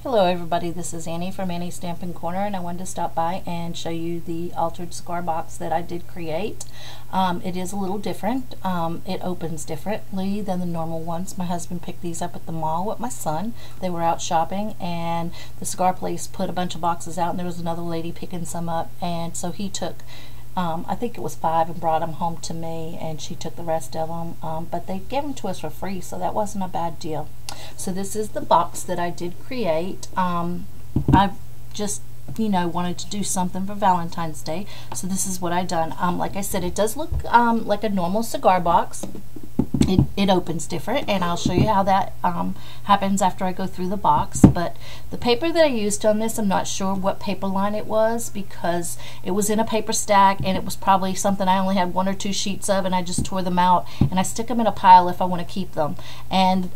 Hello everybody, this is Annie from Annie's Stampin' Corner, and I wanted to stop by and show you the altered cigar box that I did create. It is a little different. It opens differently than the normal ones. My husband picked these up at the mall with my son. They were out shopping and the cigar place put a bunch of boxes out, and there was another lady picking some up, and so he took I think it was 5 and brought them home to me, and she took the rest of them, but they gave them to us for free, so that wasn't a bad deal. So this is the box that I did create. I just wanted to do something for Valentine's Day, so this is what I done. Like I said, it does look like a normal cigar box. It opens different, and I'll show you how that happens after I go through the box. But the paper that I used on this, I'm not sure what paper line it was, because it was in a paper stack, and it was probably something I only had 1 or 2 sheets of, and I just tore them out and I stick them in a pile if I want to keep them. And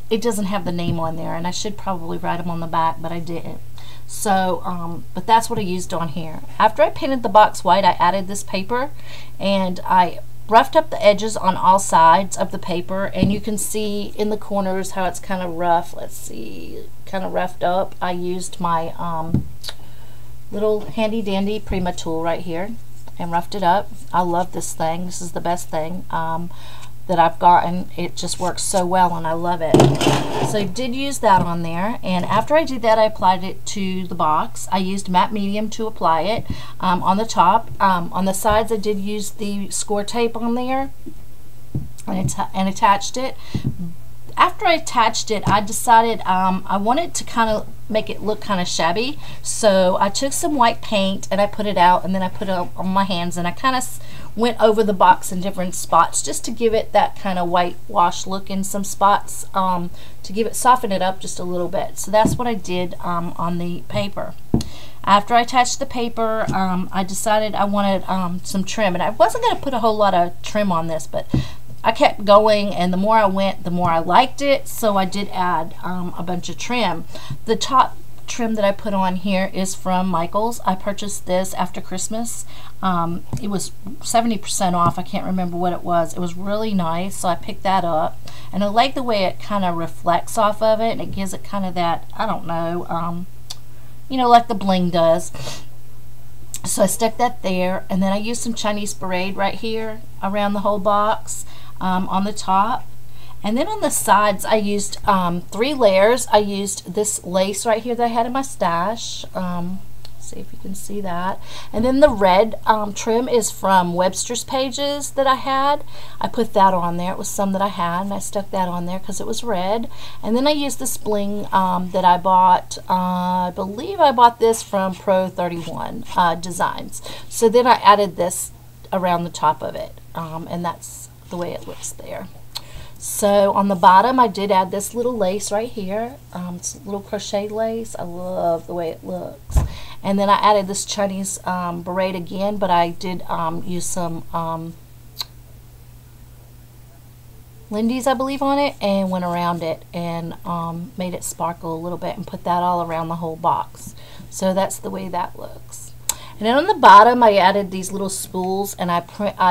it doesn't have the name on there, and I should probably write them on the back, but I didn't. So, but that's what I used on here. After I painted the box white, I added this paper, and I roughed up the edges on all sides of the paper, and you can see in the corners how it's kind of rough. Let's see, kind of roughed up. I used my little handy dandy Prima tool right here and roughed it up. I love this thing. This is the best thing that I've gotten. It just works so well, and I love it. So I did use that on there, and after I did that, I applied it to the box. I used matte medium to apply it on the top. On the sides, I did use the score tape on there and attached it. After I attached it, I decided I wanted to kind of make it look kind of shabby, so I took some white paint and I put it out, and then I put it on my hands, and I kind of went over the box in different spots just to give it that kind of whitewash look in some spots, to give it, soften it up just a little bit. So that's what I did on the paper. After I attached the paper, I decided I wanted some trim, and I wasn't going to put a whole lot of trim on this, but I kept going, and the more I went, the more I liked it, so I did add a bunch of trim. The top trim that I put on here is from Michael's. I purchased this after Christmas. It was 70% off. I can't remember what it was. It was really nice, so I picked that up, and I like the way it kind of reflects off of it, and it gives it kind of that, I don't know, like the bling does. So I stuck that there, and then I used some Chinese braid right here around the whole box on the top. And then on the sides, I used 3 layers. I used this lace right here that I had in my stash. See if you can see that. And then the red trim is from Webster's Pages that I had. I put that on there. It was some that I had, and I stuck that on there because it was red. And then I used this bling that I bought. I believe I bought this from Pro 31 Designs. So then I added this around the top of it, and that's the way it looks there. So on the bottom, I did add this little lace right here. It's a little crochet lace. I love the way it looks. And then I added this Chinese braid again, but I did use some Lindy's, I believe, on it, and went around it and made it sparkle a little bit, and put that all around the whole box. So that's the way that looks. And then on the bottom, I added these little spools, and I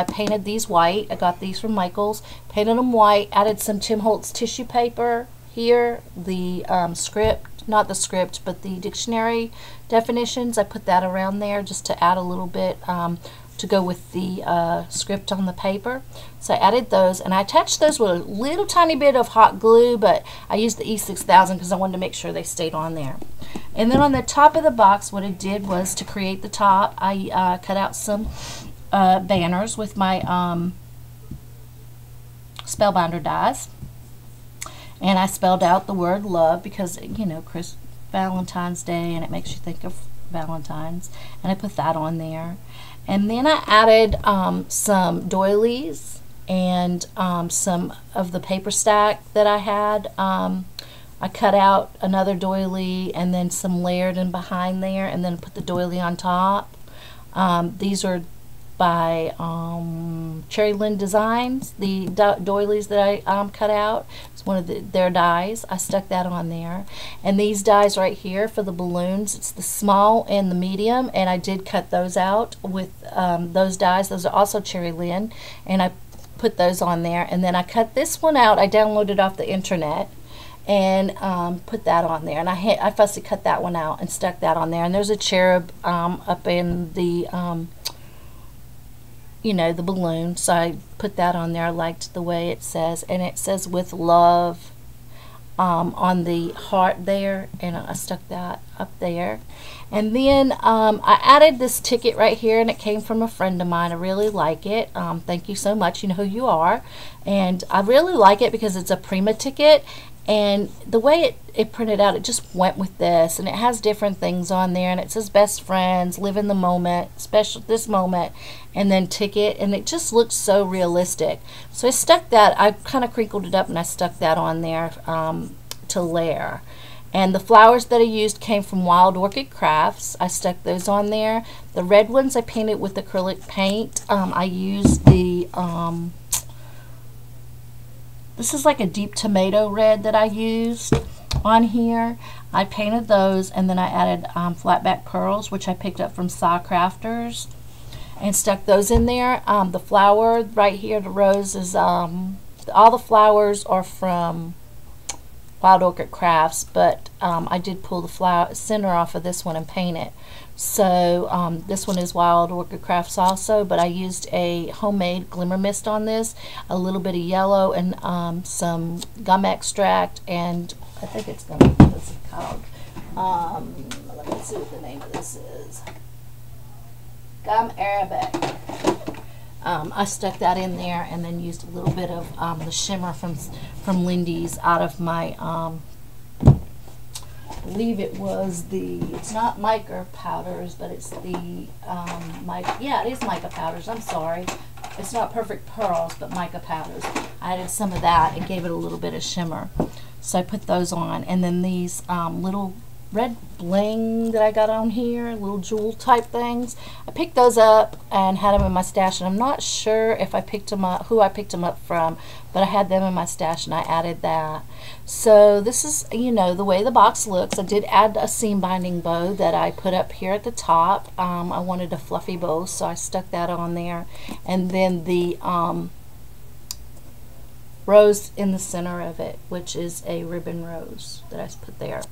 painted these white. I got these from Michael's. Painted them white. Added some Tim Holtz tissue paper here. The script, not the script, but the dictionary definitions. I put that around there just to add a little bit to go with the script on the paper. So I added those, and I attached those with a little tiny bit of hot glue, but I used the E6000 because I wanted to make sure they stayed on there. And then on the top of the box, what I did was, to create the top, I cut out some banners with my spellbinder dies, and I spelled out the word love because, Valentine's Day, and it makes you think of Valentine's, and I put that on there. And then I added some doilies and some of the paper stack that I had. I cut out another doily and then some layered in behind there, and then put the doily on top. These are by Cherry Lynn Designs, the doilies that I cut out. It's one of their dies. I stuck that on there. And these dies right here for the balloons, it's the small and the medium, and I did cut those out with those dies. Those are also Cherry Lynn, and I put those on there. And then I cut this one out. I downloaded off the internet, and put that on there. And I fussy cut that one out and stuck that on there. And there's a cherub up in the you know, the balloon, so I put that on there. I liked the way it says, and it says with love on the heart there, and I stuck that up there. And then I added this ticket right here, and it came from a friend of mine. I really like it. Thank you so much. You know who you are. And I really like it because it's a Prima ticket, and the way it printed out, it just went with this, and it has different things on there, and it says best friends, live in the moment, special this moment, and then ticket, and it just looks so realistic. So I stuck that, I kind of crinkled it up and I stuck that on there to layer. And the flowers that I used came from Wild Orchid Crafts. I stuck those on there. The red ones I painted with acrylic paint. I used the this is like a deep tomato red that I used on here. I painted those, and then I added flatback pearls, which I picked up from Saw Crafters, and stuck those in there. The flower right here, the rose, is all the flowers are from Wild Orchid Crafts, but I did pull the flower center off of this one and paint it. So this one is Wild Orchid Crafts also, but I used a homemade glimmer mist on this, a little bit of yellow, and some gum extract, and I think it's going to be, what's it called? Let me see what the name of this is. Gum Arabic. I stuck that in there, and then used a little bit of the shimmer from Lindy's out of my I believe it was it's not mica powders, but it's the yeah, it is mica powders. I'm sorry, it's not perfect pearls, but mica powders. I added some of that and gave it a little bit of shimmer, so I put those on. And then these little red bling that I got on here, little jewel type things, I picked those up and had them in my stash, and I'm not sure if I picked them up, who I picked them up from, but I had them in my stash and I added that. So this is, you know, the way the box looks. I did add a seam binding bow that I put up here at the top. I wanted a fluffy bow, so I stuck that on there, and then the rose in the center of it, which is a ribbon rose that I put there.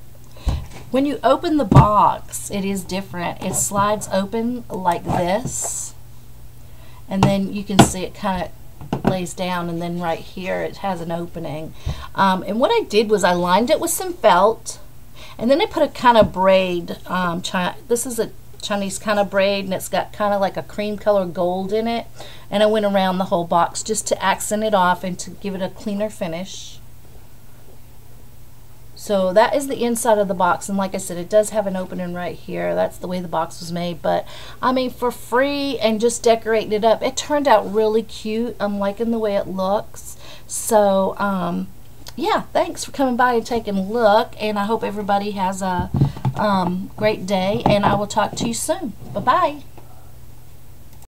When you open the box, it is different. It slides open like this, and then you can see it kind of lays down, and then right here it has an opening. And what I did was I lined it with some felt, and then I put a kind of braid. This is a Chinese kind of braid, and it's got kind of like a cream color gold in it, and I went around the whole box just to accent it off and to give it a cleaner finish. So that is the inside of the box, and like I said, it does have an opening right here. That's the way the box was made, but I mean, for free and just decorating it up, it turned out really cute. I'm liking the way it looks. So yeah, thanks for coming by and taking a look, and I hope everybody has a great day, and I will talk to you soon. Bye-bye.